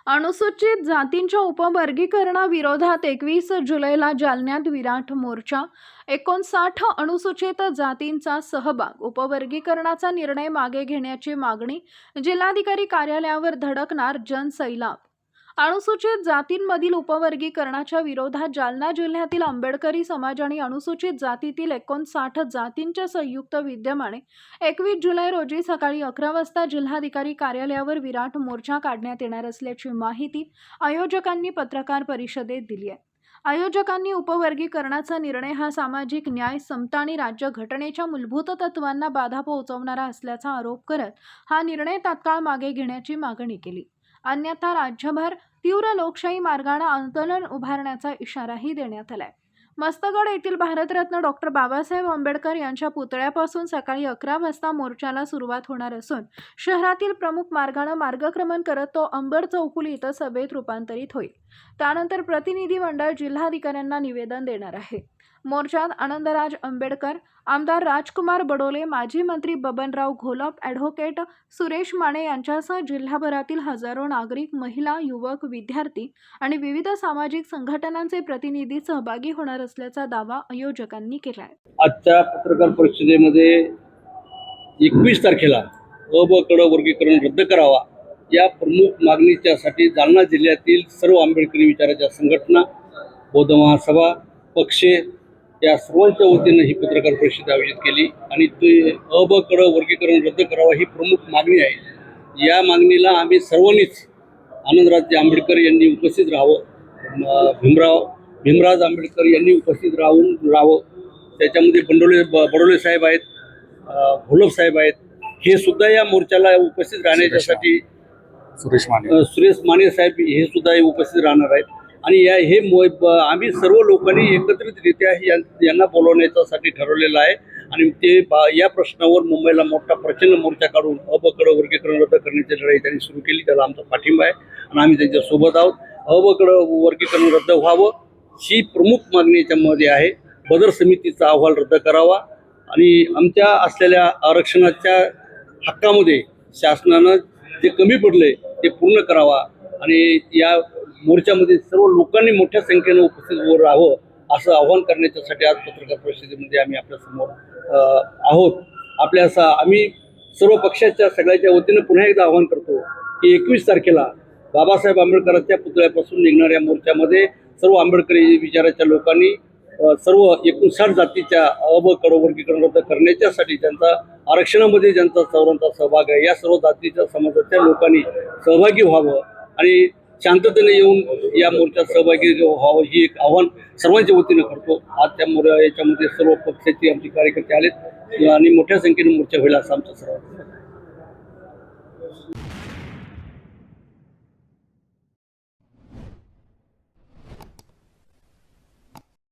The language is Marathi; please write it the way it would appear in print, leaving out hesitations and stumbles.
अनुसूचित जातींच्या उपवर्गीकरणाविरोधात 21 जुलैला जालन्यात विराट मोर्चा. 59 अनुसूचित जातींचा सहभाग. उपवर्गीकरणाचा निर्णय मागे घेण्याची मागणी. जिल्हाधिकारी कार्यालयावर धडकणार जनसैलाब. अनुसूचित जातींमधील उपवर्गीकरणाच्या विरोधात जालना जिल्ह्यातील आंबेडकरी समाज आणि अनुसूचित जातीतील 59 जातींच्या संयुक्त विद्यमाने 21 जुलै रोजी सकाळी 11 वाजता जिल्हाधिकारी कार्यालयावर विराट मोर्चा काढण्यात येणार असल्याची माहिती आयोजकांनी पत्रकार परिषदेत दिली आहे. आयोजकांनी उपवर्गीकरणाचा निर्णय हा सामाजिक न्याय, समता आणि राज्यघटनेच्या मूलभूत तत्वांना बाधा पोहोचवणारा असल्याचा आरोप करत हा निर्णय तात्काळ मागे घेण्याची मागणी केली. अन्यथा राज्यभर तीव्र लोकशाही मार्गाने आंदोलन उभारण्याचा इशाराही देण्यात आलाय. मस्तगड येथील भारतरत्न डॉक्टर बाबासाहेब आंबेडकर यांच्या पुतळ्यापासून सकाळी 11 वाजता मोर्चाला सुरुवात होणार असून शहरातील प्रमुख मार्गाने मार्गक्रमण करत तो अंबर चौफुली इथं सभेत रूपांतरित होईल. त्यानंतर प्रतिनिधी मंडळ जिल्हाधिकाऱ्यांना निवेदन देणार आहे. मोर्चात आनंदराज आंबेडकर, आमदार राजकुमार बडोले, माजी मंत्री बबनराव घोलप, ॲडव्होकेट सुरेश माने यांच्यासह जिल्हाभरातील हजारो नागरिक, महिला, युवक, विद्यार्थी आणि विविध सामाजिक संघटनांचे प्रतिनिधी सहभागी होणार असल्याचा दावा आयोजकांनी केला आहे. आजच्या पत्रकार परिषदेमध्ये 21 तारखेला अ ब क वर्गीकरण रद्द करावा या प्रमुख मागणीच्यासाठी जालना जिल्ह्यातील सर्व आंबेडकरी विचाराच्या संघटना, बौद्ध महासभा, पक्षे या सर्वांच्या वतीनं ही पत्रकार परिषद आयोजित केली आणि ते अ ब क वर्गीकरण रद्द करावा ही प्रमुख मागणी आहे. या मागणीला आम्ही सर्वांनीच आनंदराज आंबेडकर यांनी उपस्थित राहावं, भीमराज आंबेडकर यांनी उपस्थित राहावं. त्याच्यामध्ये बडोले साहेब आहेत, घोलप साहेब आहेत, हे सुद्धा या मोर्चाला उपस्थित राहण्यासाठी सुरेश माने साहेब हे सुद्धा उपस्थित राहणार आहेत. आणि आम्ही सर्व लोकांनी एकत्रितरित्या यांना बोलवण्यासाठी ठरवलेलं आहे आणि ते या प्रश्नावर मुंबईला मोठा प्रचंड मोर्चा काढून अ ब क वर्गीकरण रद्द करण्याची लढाई त्यांनी सुरू केली. त्याला आमचा पाठिंबा आहे आणि आम्ही त्यांच्या सोबत आहोत. अ ब क वर्गीकरण रद्द व्हावं ही प्रमुख मागणी याच्यामध्ये आहे. बदर समितीचा अहवाल रद्द करावा आणि आमच्या असलेल्या आरक्षणाच्या हक्कामध्ये शासनानं जे कमी पडले ते पूर्ण करावा आणि या मोर्चामध्ये सर्व लोकांनी मोठ्या संख्येने उपस्थित राहावं असं आवाहन करण्याच्यासाठी आज पत्रकार परिषदेमध्ये आम्ही आपल्यासमोर आहोत. आम्ही सर्व पक्षाच्या सगळ्याच्या वतीनं पुन्हा एकदा आवाहन करतो की 21 तारखेला बाबासाहेब आंबेडकरांच्या पुतळ्यापासून निघणाऱ्या मोर्चामध्ये सर्व आंबेडकरी विचाराच्या लोकांनी सर्व 59 जातीच्या अ ब क वर्गीकरण रद्द करण्याच्यासाठी ज्यांचा आरक्षणामध्ये ज्यांचा सर्वांचा सहभाग आहे या सर्व जातीच्या समाजाच्या लोकांनी सहभागी व्हावं आणि शांततेने येऊन या मोर्चात सहभागी व्हावं ही एक आव्हान सर्वांच्या वतीनं करतो. आज त्या याच्यामध्ये सर्व पक्षाचे आमचे कार्यकर्ते आलेत आणि मोठ्या संख्येने मोर्चा होईल असं आमचं सर्व